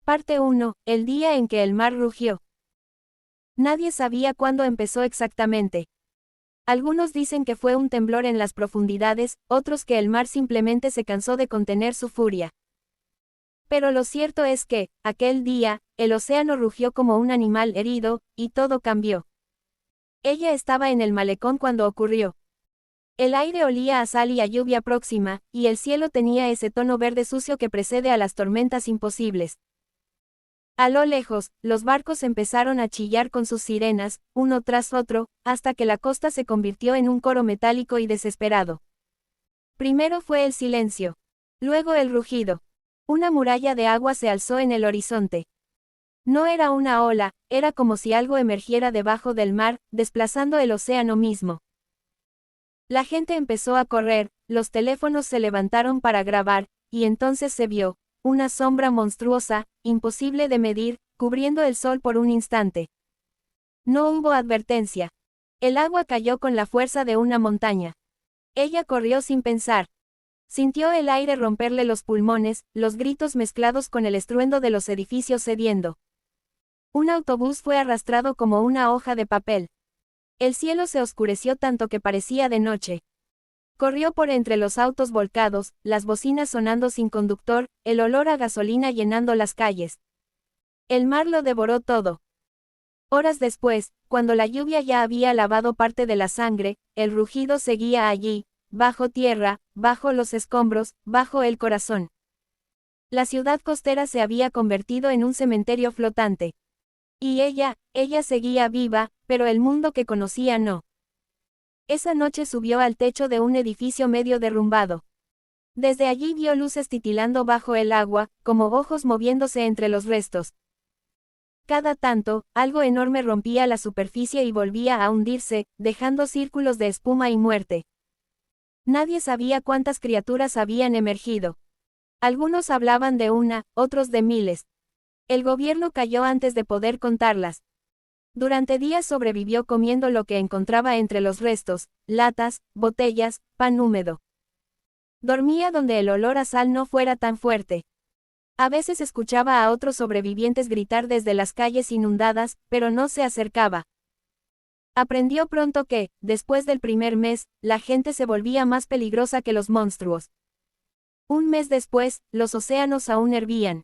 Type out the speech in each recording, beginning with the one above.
Parte 1. El día en que el mar rugió. Nadie sabía cuándo empezó exactamente. Algunos dicen que fue un temblor en las profundidades, otros que el mar simplemente se cansó de contener su furia. Pero lo cierto es que, aquel día, el océano rugió como un animal herido, y todo cambió. Ella estaba en el malecón cuando ocurrió. El aire olía a sal y a lluvia próxima, y el cielo tenía ese tono verde sucio que precede a las tormentas imposibles. A lo lejos, los barcos empezaron a chillar con sus sirenas, uno tras otro, hasta que la costa se convirtió en un coro metálico y desesperado. Primero fue el silencio. Luego el rugido. Una muralla de agua se alzó en el horizonte. No era una ola, era como si algo emergiera debajo del mar, desplazando el océano mismo. La gente empezó a correr, los teléfonos se levantaron para grabar, y entonces se vio una sombra monstruosa, imposible de medir, cubriendo el sol por un instante. No hubo advertencia. El agua cayó con la fuerza de una montaña. Ella corrió sin pensar. Sintió el aire romperle los pulmones, los gritos mezclados con el estruendo de los edificios cediendo. Un autobús fue arrastrado como una hoja de papel. El cielo se oscureció tanto que parecía de noche. Corrió por entre los autos volcados, las bocinas sonando sin conductor, el olor a gasolina llenando las calles. El mar lo devoró todo. Horas después, cuando la lluvia ya había lavado parte de la sangre, el rugido seguía allí, bajo tierra, bajo los escombros, bajo el corazón. La ciudad costera se había convertido en un cementerio flotante. Y ella seguía viva, pero el mundo que conocía no. Esa noche subió al techo de un edificio medio derrumbado. Desde allí vio luces titilando bajo el agua, como ojos moviéndose entre los restos. Cada tanto, algo enorme rompía la superficie y volvía a hundirse, dejando círculos de espuma y muerte. Nadie sabía cuántas criaturas habían emergido. Algunos hablaban de una, otros de miles. El gobierno cayó antes de poder contarlas. Durante días sobrevivió comiendo lo que encontraba entre los restos, latas, botellas, pan húmedo. Dormía donde el olor a sal no fuera tan fuerte. A veces escuchaba a otros sobrevivientes gritar desde las calles inundadas, pero no se acercaba. Aprendió pronto que, después del primer mes, la gente se volvía más peligrosa que los monstruos. Un mes después, los océanos aún hervían.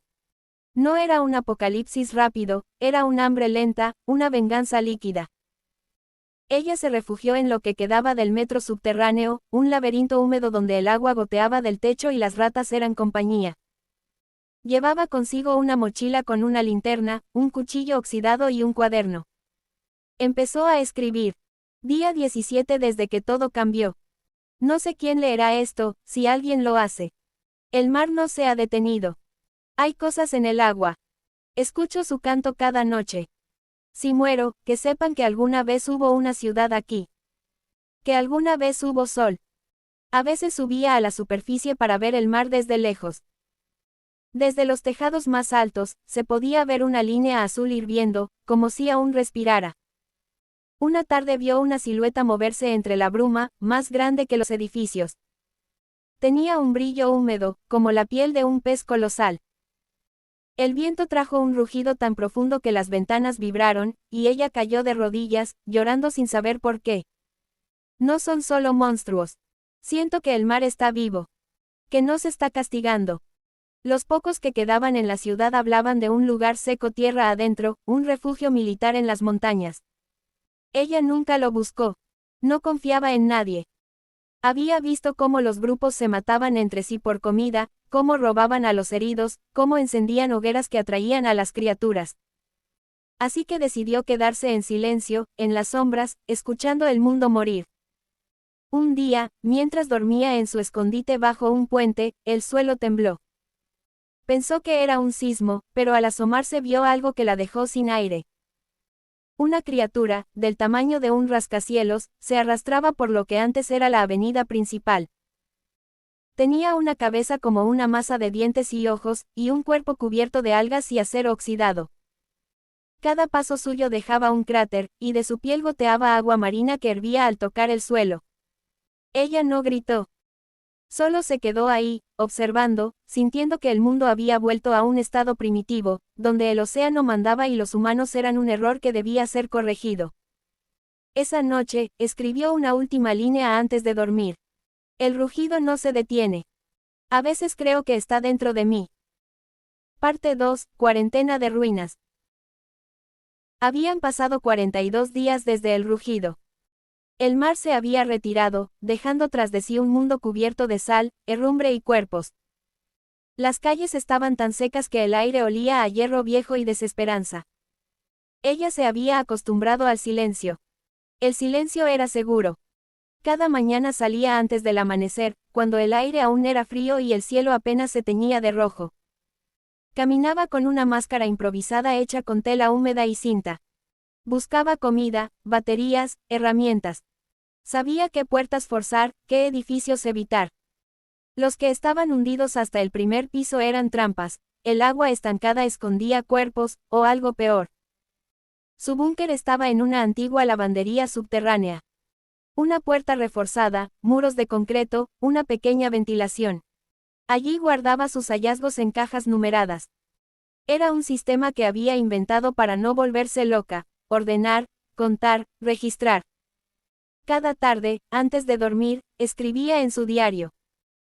No era un apocalipsis rápido, era un hambre lenta, una venganza líquida. Ella se refugió en lo que quedaba del metro subterráneo, un laberinto húmedo donde el agua goteaba del techo y las ratas eran compañía. Llevaba consigo una mochila con una linterna, un cuchillo oxidado y un cuaderno. Empezó a escribir. Día 17 desde que todo cambió. No sé quién leerá esto, si alguien lo hace. El mar no se ha detenido. Hay cosas en el agua. Escucho su canto cada noche. Si muero, que sepan que alguna vez hubo una ciudad aquí. Que alguna vez hubo sol. A veces subía a la superficie para ver el mar desde lejos. Desde los tejados más altos, se podía ver una línea azul hirviendo, como si aún respirara. Una tarde vio una silueta moverse entre la bruma, más grande que los edificios. Tenía un brillo húmedo, como la piel de un pez colosal. El viento trajo un rugido tan profundo que las ventanas vibraron, y ella cayó de rodillas, llorando sin saber por qué. No son solo monstruos. Siento que el mar está vivo. Que nos está castigando. Los pocos que quedaban en la ciudad hablaban de un lugar seco tierra adentro, un refugio militar en las montañas. Ella nunca lo buscó. No confiaba en nadie. Había visto cómo los grupos se mataban entre sí por comida, cómo robaban a los heridos, cómo encendían hogueras que atraían a las criaturas. Así que decidió quedarse en silencio, en las sombras, escuchando el mundo morir. Un día, mientras dormía en su escondite bajo un puente, el suelo tembló. Pensó que era un sismo, pero al asomarse vio algo que la dejó sin aire. Una criatura, del tamaño de un rascacielos, se arrastraba por lo que antes era la avenida principal. Tenía una cabeza como una masa de dientes y ojos, y un cuerpo cubierto de algas y acero oxidado. Cada paso suyo dejaba un cráter, y de su piel goteaba agua marina que hervía al tocar el suelo. Ella no gritó. Solo se quedó ahí, observando, sintiendo que el mundo había vuelto a un estado primitivo, donde el océano mandaba y los humanos eran un error que debía ser corregido. Esa noche, escribió una última línea antes de dormir. El rugido no se detiene. A veces creo que está dentro de mí. Parte 2, Cuarentena de ruinas. Habían pasado 42 días desde el rugido. El mar se había retirado, dejando tras de sí un mundo cubierto de sal, herrumbre y cuerpos. Las calles estaban tan secas que el aire olía a hierro viejo y desesperanza. Ella se había acostumbrado al silencio. El silencio era seguro. Cada mañana salía antes del amanecer, cuando el aire aún era frío y el cielo apenas se teñía de rojo. Caminaba con una máscara improvisada hecha con tela húmeda y cinta. Buscaba comida, baterías, herramientas. Sabía qué puertas forzar, qué edificios evitar. Los que estaban hundidos hasta el primer piso eran trampas, el agua estancada escondía cuerpos, o algo peor. Su búnker estaba en una antigua lavandería subterránea. Una puerta reforzada, muros de concreto, una pequeña ventilación. Allí guardaba sus hallazgos en cajas numeradas. Era un sistema que había inventado para no volverse loca, ordenar, contar, registrar. Cada tarde, antes de dormir, escribía en su diario.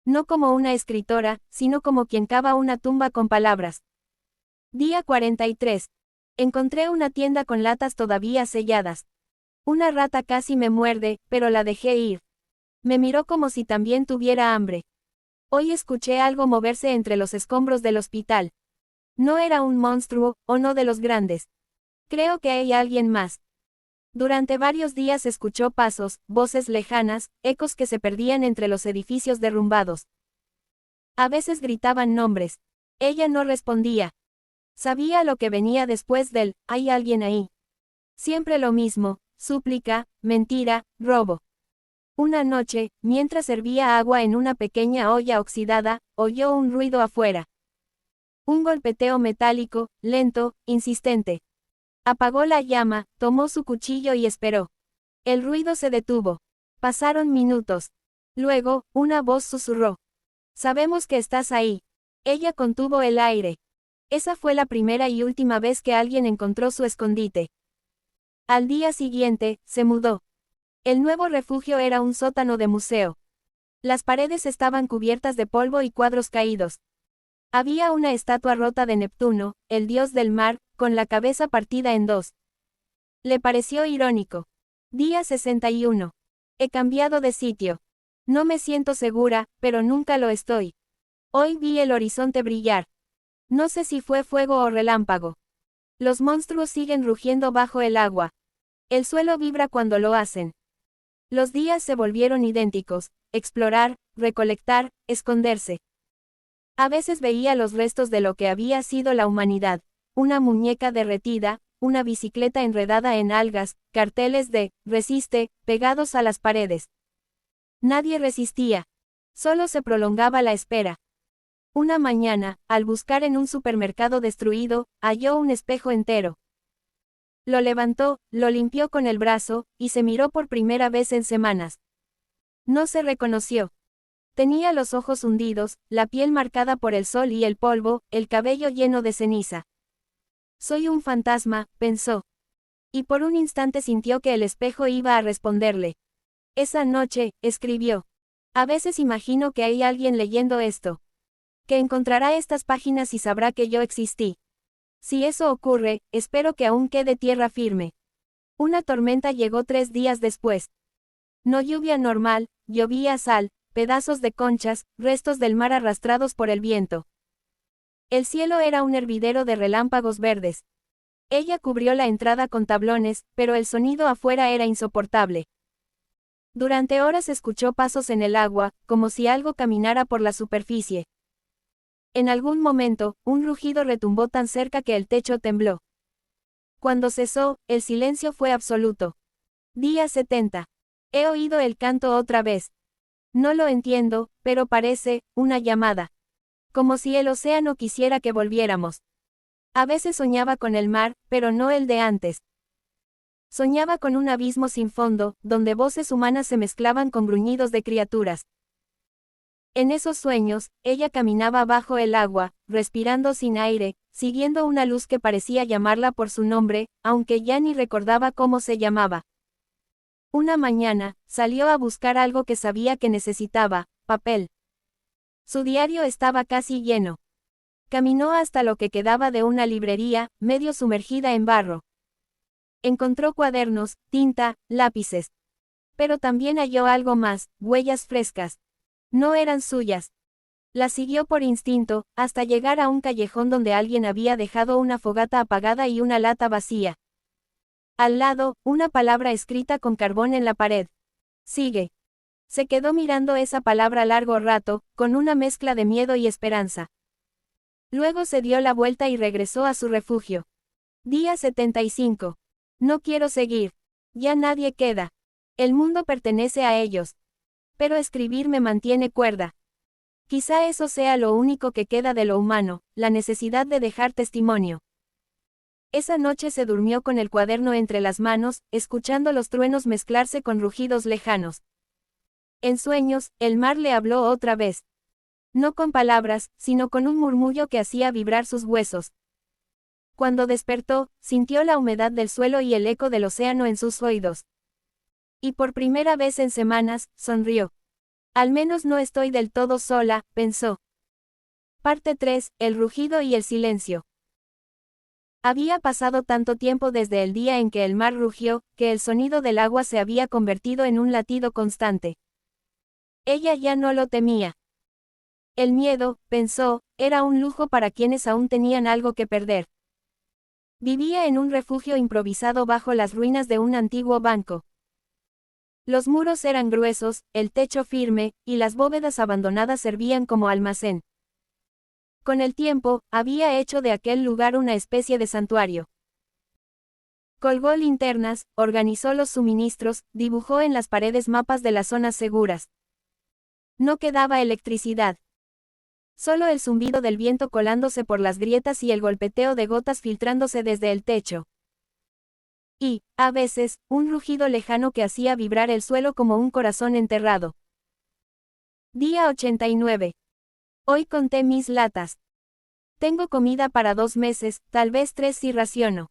No como una escritora, sino como quien cava una tumba con palabras. Día 43. Encontré una tienda con latas todavía selladas. Una rata casi me muerde, pero la dejé ir. Me miró como si también tuviera hambre. Hoy escuché algo moverse entre los escombros del hospital. No era un monstruo, o no de los grandes. Creo que hay alguien más. Durante varios días escuchó pasos, voces lejanas, ecos que se perdían entre los edificios derrumbados. A veces gritaban nombres. Ella no respondía. Sabía lo que venía después del «hay alguien ahí». Siempre lo mismo, súplica, mentira, robo. Una noche, mientras servía agua en una pequeña olla oxidada, oyó un ruido afuera. Un golpeteo metálico, lento, insistente. Apagó la llama, tomó su cuchillo y esperó. El ruido se detuvo. Pasaron minutos. Luego, una voz susurró. «Sabemos que estás ahí». Ella contuvo el aire. Esa fue la primera y última vez que alguien encontró su escondite. Al día siguiente, se mudó. El nuevo refugio era un sótano de museo. Las paredes estaban cubiertas de polvo y cuadros caídos. Había una estatua rota de Neptuno, el dios del mar, con la cabeza partida en dos. Le pareció irónico. Día 61. He cambiado de sitio. No me siento segura, pero nunca lo estoy. Hoy vi el horizonte brillar. No sé si fue fuego o relámpago. Los monstruos siguen rugiendo bajo el agua. El suelo vibra cuando lo hacen. Los días se volvieron idénticos: explorar, recolectar, esconderse. A veces veía los restos de lo que había sido la humanidad: una muñeca derretida, una bicicleta enredada en algas, carteles de «resiste», pegados a las paredes. Nadie resistía. Solo se prolongaba la espera. Una mañana, al buscar en un supermercado destruido, halló un espejo entero. Lo levantó, lo limpió con el brazo, y se miró por primera vez en semanas. No se reconoció. Tenía los ojos hundidos, la piel marcada por el sol y el polvo, el cabello lleno de ceniza. «Soy un fantasma», pensó. Y por un instante sintió que el espejo iba a responderle. Esa noche, escribió. «A veces imagino que hay alguien leyendo esto. Que encontrará estas páginas y sabrá que yo existí. Si eso ocurre, espero que aún quede tierra firme». Una tormenta llegó 3 días después. No lluvia normal, llovía sal, pedazos de conchas, restos del mar arrastrados por el viento. El cielo era un hervidero de relámpagos verdes. Ella cubrió la entrada con tablones, pero el sonido afuera era insoportable. Durante horas escuchó pasos en el agua, como si algo caminara por la superficie. En algún momento, un rugido retumbó tan cerca que el techo tembló. Cuando cesó, el silencio fue absoluto. Día 70. He oído el canto otra vez. No lo entiendo, pero parece una llamada. Como si el océano quisiera que volviéramos. A veces soñaba con el mar, pero no el de antes. Soñaba con un abismo sin fondo, donde voces humanas se mezclaban con gruñidos de criaturas. En esos sueños, ella caminaba bajo el agua, respirando sin aire, siguiendo una luz que parecía llamarla por su nombre, aunque ya ni recordaba cómo se llamaba. Una mañana, salió a buscar algo que sabía que necesitaba, papel. Su diario estaba casi lleno. Caminó hasta lo que quedaba de una librería, medio sumergida en barro. Encontró cuadernos, tinta, lápices. Pero también halló algo más, huellas frescas. No eran suyas. Las siguió por instinto, hasta llegar a un callejón donde alguien había dejado una fogata apagada y una lata vacía. Al lado, una palabra escrita con carbón en la pared. Sigue. Se quedó mirando esa palabra largo rato, con una mezcla de miedo y esperanza. Luego se dio la vuelta y regresó a su refugio. Día 75. No quiero seguir. Ya nadie queda. El mundo pertenece a ellos. Pero escribir me mantiene cuerda. Quizá eso sea lo único que queda de lo humano, la necesidad de dejar testimonio. Esa noche se durmió con el cuaderno entre las manos, escuchando los truenos mezclarse con rugidos lejanos. En sueños, el mar le habló otra vez. No con palabras, sino con un murmullo que hacía vibrar sus huesos. Cuando despertó, sintió la humedad del suelo y el eco del océano en sus oídos. Y por primera vez en semanas, sonrió. Al menos no estoy del todo sola, pensó. Parte 3, el rugido y el silencio. Había pasado tanto tiempo desde el día en que el mar rugió, que el sonido del agua se había convertido en un latido constante. Ella ya no lo temía. El miedo, pensó, era un lujo para quienes aún tenían algo que perder. Vivía en un refugio improvisado bajo las ruinas de un antiguo banco. Los muros eran gruesos, el techo firme, y las bóvedas abandonadas servían como almacén. Con el tiempo, había hecho de aquel lugar una especie de santuario. Colgó linternas, organizó los suministros, dibujó en las paredes mapas de las zonas seguras. No quedaba electricidad. Solo el zumbido del viento colándose por las grietas y el golpeteo de gotas filtrándose desde el techo. Y, a veces, un rugido lejano que hacía vibrar el suelo como un corazón enterrado. Día 89. Hoy conté mis latas. Tengo comida para 2 meses, tal vez 3 si raciono.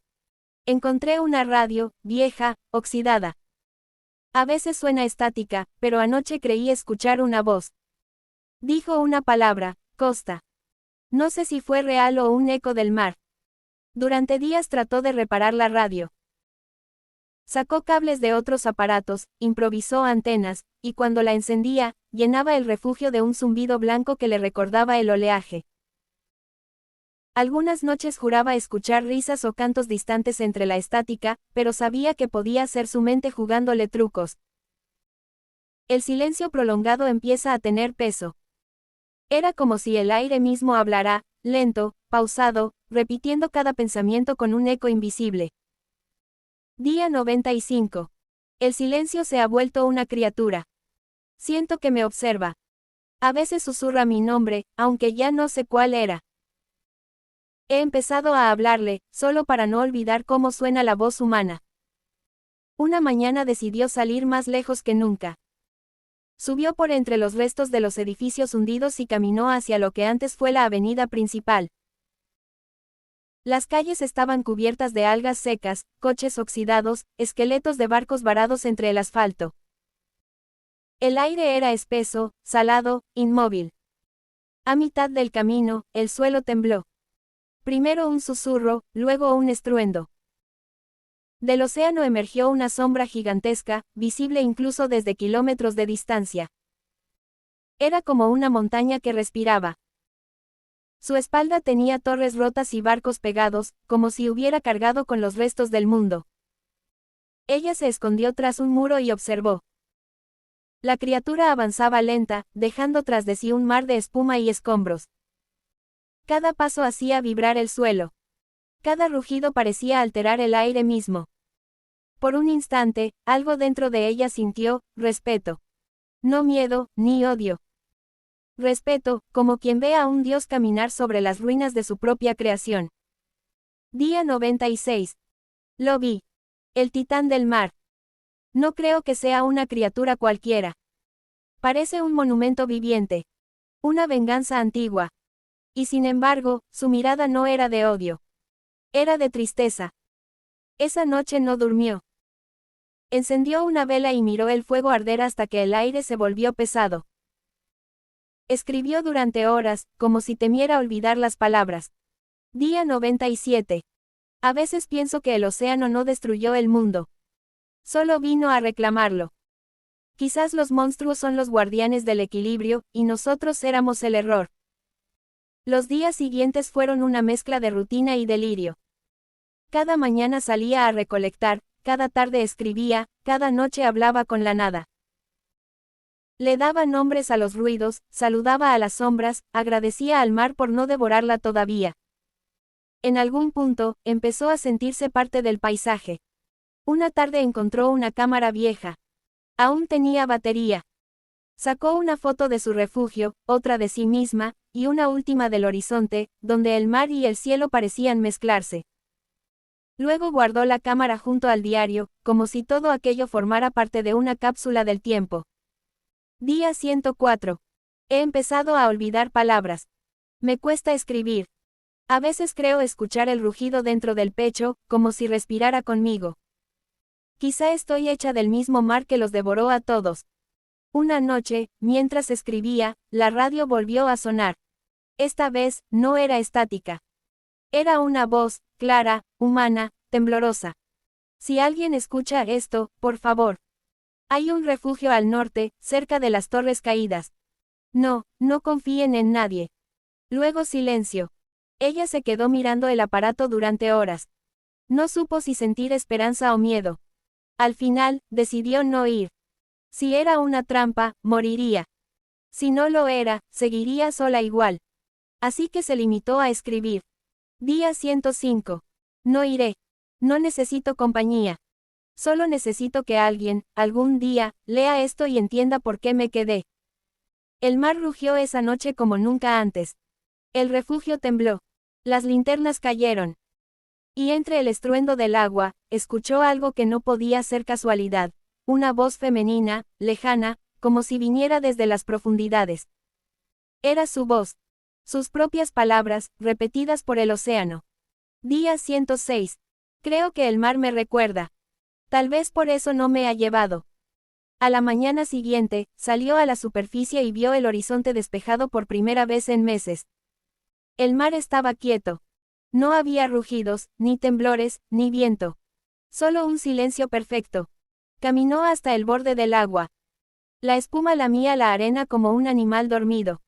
Encontré una radio, vieja, oxidada. A veces suena estática, pero anoche creí escuchar una voz. Dijo una palabra, Costa. No sé si fue real o un eco del mar. Durante días trató de reparar la radio. Sacó cables de otros aparatos, improvisó antenas, y cuando la encendía, llenaba el refugio de un zumbido blanco que le recordaba el oleaje. Algunas noches juraba escuchar risas o cantos distantes entre la estática, pero sabía que podía ser su mente jugándole trucos. El silencio prolongado empieza a tener peso. Era como si el aire mismo hablara, lento, pausado, repitiendo cada pensamiento con un eco invisible. Día 95. El silencio se ha vuelto una criatura. Siento que me observa. A veces susurra mi nombre, aunque ya no sé cuál era. He empezado a hablarle, solo para no olvidar cómo suena la voz humana. Una mañana decidió salir más lejos que nunca. Subió por entre los restos de los edificios hundidos y caminó hacia lo que antes fue la avenida principal. Las calles estaban cubiertas de algas secas, coches oxidados, esqueletos de barcos varados entre el asfalto. El aire era espeso, salado, inmóvil. A mitad del camino, el suelo tembló. Primero un susurro, luego un estruendo. Del océano emergió una sombra gigantesca, visible incluso desde kilómetros de distancia. Era como una montaña que respiraba. Su espalda tenía torres rotas y barcos pegados, como si hubiera cargado con los restos del mundo. Ella se escondió tras un muro y observó. La criatura avanzaba lenta, dejando tras de sí un mar de espuma y escombros. Cada paso hacía vibrar el suelo. Cada rugido parecía alterar el aire mismo. Por un instante, algo dentro de ella sintió respeto. No miedo, ni odio. Respeto, como quien ve a un dios caminar sobre las ruinas de su propia creación. Día 96. Lo vi. El titán del mar. No creo que sea una criatura cualquiera. Parece un monumento viviente. Una venganza antigua. Y sin embargo, su mirada no era de odio. Era de tristeza. Esa noche no durmió. Encendió una vela y miró el fuego arder hasta que el aire se volvió pesado. Escribió durante horas, como si temiera olvidar las palabras. Día 97. A veces pienso que el océano no destruyó el mundo. Solo vino a reclamarlo. Quizás los monstruos son los guardianes del equilibrio, y nosotros éramos el error. Los días siguientes fueron una mezcla de rutina y delirio. Cada mañana salía a recolectar, cada tarde escribía, cada noche hablaba con la nada. Le daba nombres a los ruidos, saludaba a las sombras, agradecía al mar por no devorarla todavía. En algún punto, empezó a sentirse parte del paisaje. Una tarde encontró una cámara vieja. Aún tenía batería. Sacó una foto de su refugio, otra de sí misma, y una última del horizonte, donde el mar y el cielo parecían mezclarse. Luego guardó la cámara junto al diario, como si todo aquello formara parte de una cápsula del tiempo. Día 104. He empezado a olvidar palabras. Me cuesta escribir. A veces creo escuchar el rugido dentro del pecho, como si respirara conmigo. Quizá estoy hecha del mismo mar que los devoró a todos. Una noche, mientras escribía, la radio volvió a sonar. Esta vez, no era estática. Era una voz, clara, humana, temblorosa. Si alguien escucha esto, por favor. Hay un refugio al norte, cerca de las Torres Caídas. No, no confíen en nadie. Luego silencio. Ella se quedó mirando el aparato durante horas. No supo si sentir esperanza o miedo. Al final, decidió no ir. Si era una trampa, moriría. Si no lo era, seguiría sola igual. Así que se limitó a escribir. Día 105. No iré. No necesito compañía. Solo necesito que alguien, algún día, lea esto y entienda por qué me quedé. El mar rugió esa noche como nunca antes. El refugio tembló. Las linternas cayeron. Y entre el estruendo del agua, escuchó algo que no podía ser casualidad. Una voz femenina, lejana, como si viniera desde las profundidades. Era su voz. Sus propias palabras, repetidas por el océano. Día 106. Creo que el mar me recuerda. Tal vez por eso no me ha llevado. A la mañana siguiente, salió a la superficie y vio el horizonte despejado por primera vez en meses. El mar estaba quieto. No había rugidos, ni temblores, ni viento. Solo un silencio perfecto. Caminó hasta el borde del agua. La espuma lamía la arena como un animal dormido.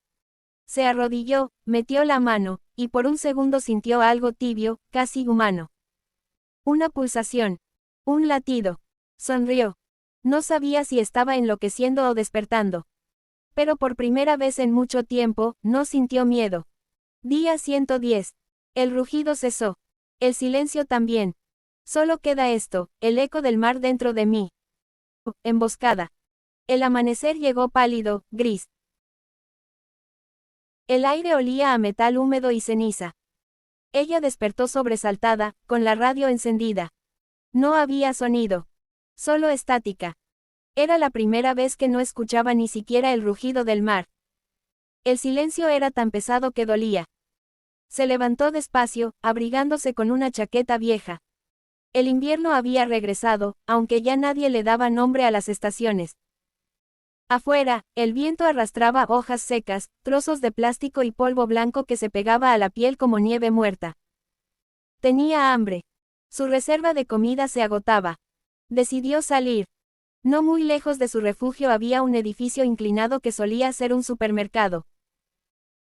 Se arrodilló, metió la mano, y por un segundo sintió algo tibio, casi humano. Una pulsación. Un latido. Sonrió. No sabía si estaba enloqueciendo o despertando. Pero por primera vez en mucho tiempo, no sintió miedo. Día 110. El rugido cesó. El silencio también. Solo queda esto, el eco del mar dentro de mí. Emboscada. El amanecer llegó pálido, gris. El aire olía a metal húmedo y ceniza. Ella despertó sobresaltada, con la radio encendida. No había sonido. Solo estática. Era la primera vez que no escuchaba ni siquiera el rugido del mar. El silencio era tan pesado que dolía. Se levantó despacio, abrigándose con una chaqueta vieja. El invierno había regresado, aunque ya nadie le daba nombre a las estaciones. Afuera, el viento arrastraba hojas secas, trozos de plástico y polvo blanco que se pegaba a la piel como nieve muerta. Tenía hambre. Su reserva de comida se agotaba. Decidió salir. No muy lejos de su refugio había un edificio inclinado que solía ser un supermercado.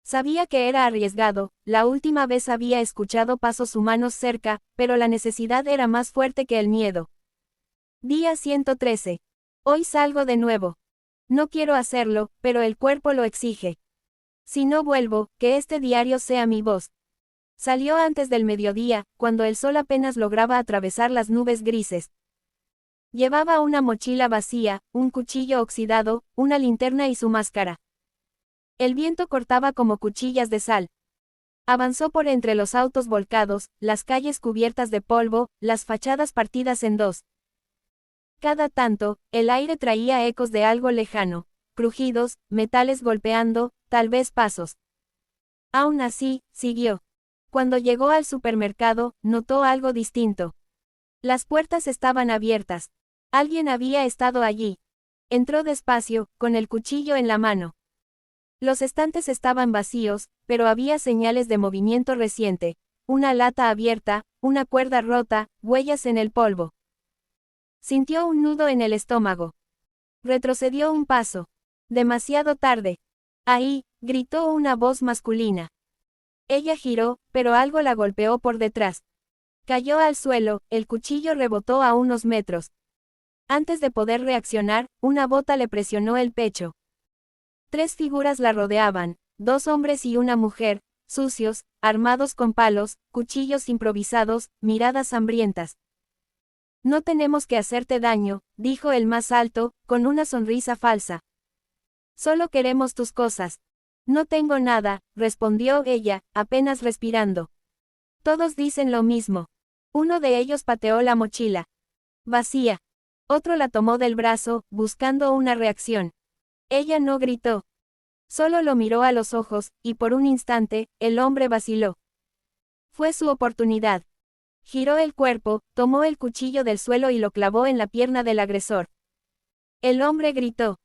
Sabía que era arriesgado, la última vez había escuchado pasos humanos cerca, pero la necesidad era más fuerte que el miedo. Día 113. Hoy salgo de nuevo. No quiero hacerlo, pero el cuerpo lo exige. Si no vuelvo, que este diario sea mi voz. Salió antes del mediodía, cuando el sol apenas lograba atravesar las nubes grises. Llevaba una mochila vacía, un cuchillo oxidado, una linterna y su máscara. El viento cortaba como cuchillas de sal. Avanzó por entre los autos volcados, las calles cubiertas de polvo, las fachadas partidas en dos. Cada tanto, el aire traía ecos de algo lejano, crujidos, metales golpeando, tal vez pasos. Aún así, siguió. Cuando llegó al supermercado, notó algo distinto. Las puertas estaban abiertas. Alguien había estado allí. Entró despacio, con el cuchillo en la mano. Los estantes estaban vacíos, pero había señales de movimiento reciente. Una lata abierta, una cuerda rota, huellas en el polvo. Sintió un nudo en el estómago. Retrocedió un paso. Demasiado tarde. Ahí, gritó una voz masculina. Ella giró, pero algo la golpeó por detrás. Cayó al suelo, el cuchillo rebotó a unos metros. Antes de poder reaccionar, una bota le presionó el pecho. 3 figuras la rodeaban, 2 hombres y una mujer, sucios, armados con palos, cuchillos improvisados, miradas hambrientas. No tenemos que hacerte daño, dijo el más alto, con una sonrisa falsa. Solo queremos tus cosas. No tengo nada, respondió ella, apenas respirando. Todos dicen lo mismo. Uno de ellos pateó la mochila. Vacía. Otro la tomó del brazo, buscando una reacción. Ella no gritó. Solo lo miró a los ojos, y por un instante, el hombre vaciló. Fue su oportunidad. Giró el cuerpo, tomó el cuchillo del suelo y lo clavó en la pierna del agresor. El hombre gritó.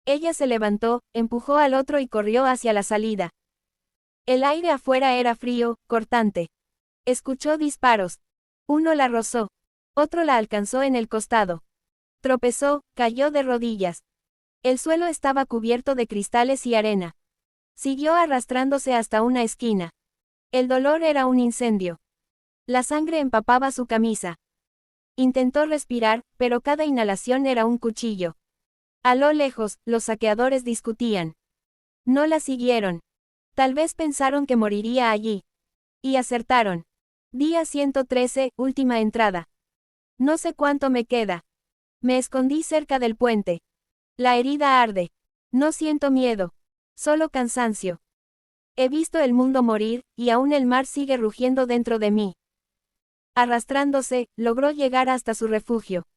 Ella se levantó, empujó al otro y corrió hacia la salida. El aire afuera era frío, cortante. Escuchó disparos. Uno la rozó. Otro la alcanzó en el costado. Tropezó, cayó de rodillas. El suelo estaba cubierto de cristales y arena. Siguió arrastrándose hasta una esquina. El dolor era un incendio. La sangre empapaba su camisa. Intentó respirar, pero cada inhalación era un cuchillo. A lo lejos, los saqueadores discutían. No la siguieron. Tal vez pensaron que moriría allí. Y acertaron. Día 113, última entrada. No sé cuánto me queda. Me escondí cerca del puente. La herida arde. No siento miedo. Solo cansancio. He visto el mundo morir, y aún el mar sigue rugiendo dentro de mí. Arrastrándose, logró llegar hasta su refugio.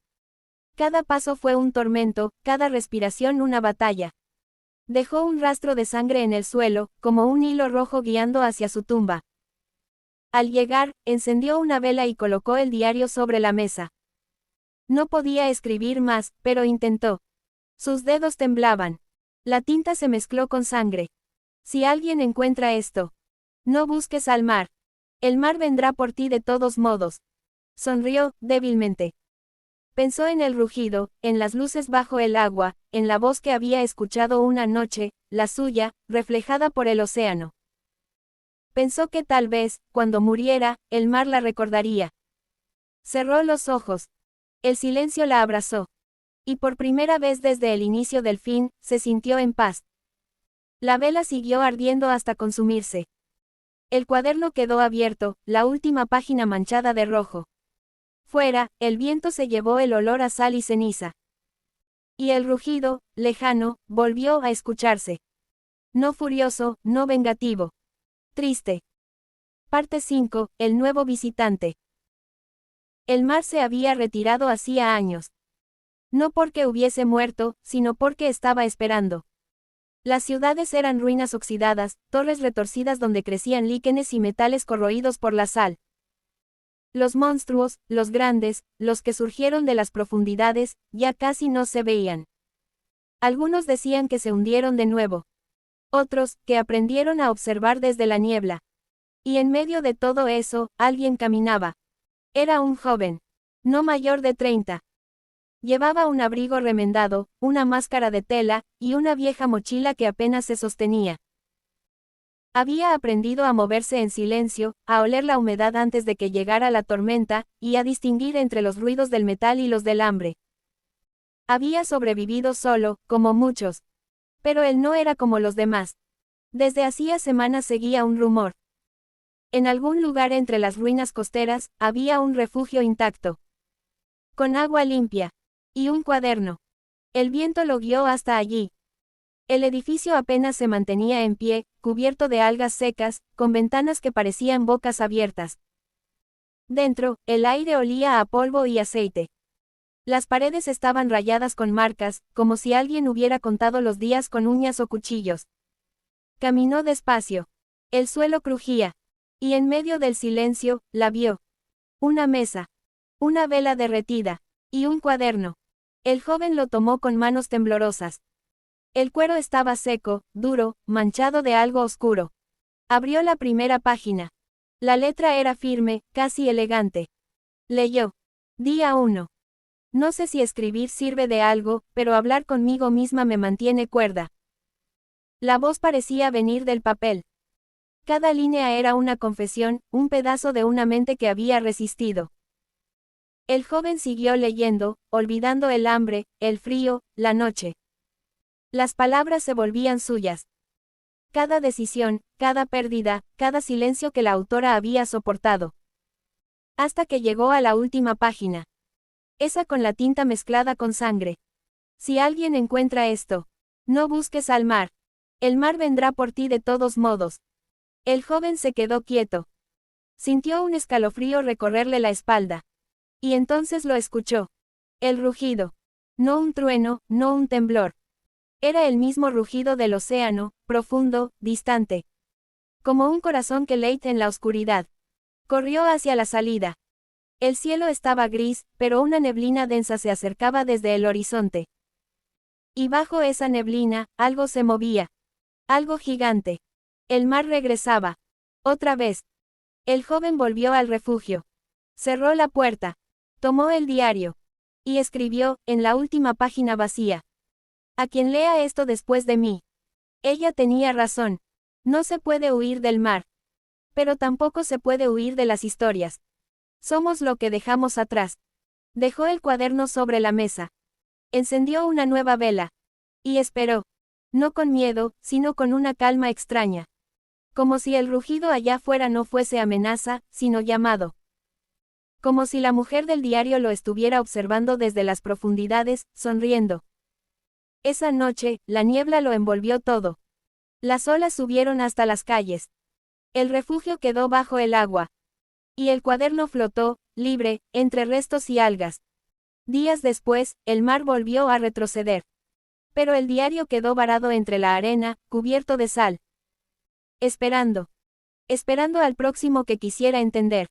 Cada paso fue un tormento, cada respiración una batalla. Dejó un rastro de sangre en el suelo, como un hilo rojo guiando hacia su tumba. Al llegar, encendió una vela y colocó el diario sobre la mesa. No podía escribir más, pero intentó. Sus dedos temblaban. La tinta se mezcló con sangre. Si alguien encuentra esto, no busques al mar. El mar vendrá por ti de todos modos. Sonrió, débilmente. Pensó en el rugido, en las luces bajo el agua, en la voz que había escuchado una noche, la suya, reflejada por el océano. Pensó que tal vez, cuando muriera, el mar la recordaría. Cerró los ojos. El silencio la abrazó. Y por primera vez desde el inicio del fin, se sintió en paz. La vela siguió ardiendo hasta consumirse. El cuaderno quedó abierto, la última página manchada de rojo. Fuera, el viento se llevó el olor a sal y ceniza. Y el rugido, lejano, volvió a escucharse. No furioso, no vengativo. Triste. Parte 5, el nuevo visitante. El mar se había retirado hacía años. No porque hubiese muerto, sino porque estaba esperando. Las ciudades eran ruinas oxidadas, torres retorcidas donde crecían líquenes y metales corroídos por la sal. Los monstruos, los grandes, los que surgieron de las profundidades, ya casi no se veían. Algunos decían que se hundieron de nuevo. Otros, que aprendieron a observar desde la niebla. Y en medio de todo eso, alguien caminaba. Era un joven. No mayor de 30. Llevaba un abrigo remendado, una máscara de tela, y una vieja mochila que apenas se sostenía. Había aprendido a moverse en silencio, a oler la humedad antes de que llegara la tormenta, y a distinguir entre los ruidos del metal y los del hambre. Había sobrevivido solo, como muchos. Pero él no era como los demás. Desde hacía semanas seguía un rumor. En algún lugar entre las ruinas costeras, había un refugio intacto. Con agua limpia. Y un cuaderno. El viento lo guió hasta allí. El edificio apenas se mantenía en pie, cubierto de algas secas, con ventanas que parecían bocas abiertas. Dentro, el aire olía a polvo y aceite. Las paredes estaban rayadas con marcas, como si alguien hubiera contado los días con uñas o cuchillos. Caminó despacio. El suelo crujía. Y en medio del silencio, la vio. Una mesa. Una vela derretida. Y un cuaderno. El joven lo tomó con manos temblorosas. El cuero estaba seco, duro, manchado de algo oscuro. Abrió la primera página. La letra era firme, casi elegante. Leyó. Día 1. No sé si escribir sirve de algo, pero hablar conmigo misma me mantiene cuerda. La voz parecía venir del papel. Cada línea era una confesión, un pedazo de una mente que había resistido. El joven siguió leyendo, olvidando el hambre, el frío, la noche. Las palabras se volvían suyas. Cada decisión, cada pérdida, cada silencio que la autora había soportado. Hasta que llegó a la última página. Esa con la tinta mezclada con sangre. Si alguien encuentra esto, no busques al mar. El mar vendrá por ti de todos modos. El joven se quedó quieto. Sintió un escalofrío recorrerle la espalda. Y entonces lo escuchó. El rugido. No un trueno, no un temblor. Era el mismo rugido del océano, profundo, distante. Como un corazón que late en la oscuridad. Corrió hacia la salida. El cielo estaba gris, pero una neblina densa se acercaba desde el horizonte. Y bajo esa neblina, algo se movía. Algo gigante. El mar regresaba. Otra vez. El joven volvió al refugio. Cerró la puerta. Tomó el diario. Y escribió, en la última página vacía. A quien lea esto después de mí. Ella tenía razón. No se puede huir del mar. Pero tampoco se puede huir de las historias. Somos lo que dejamos atrás. Dejó el cuaderno sobre la mesa. Encendió una nueva vela. Y esperó. No con miedo, sino con una calma extraña. Como si el rugido allá afuera no fuese amenaza, sino llamado. Como si la mujer del diario lo estuviera observando desde las profundidades, sonriendo. Esa noche, la niebla lo envolvió todo. Las olas subieron hasta las calles. El refugio quedó bajo el agua. Y el cuaderno flotó, libre, entre restos y algas. Días después, el mar volvió a retroceder. Pero el diario quedó varado entre la arena, cubierto de sal. Esperando. Esperando al próximo que quisiera entender.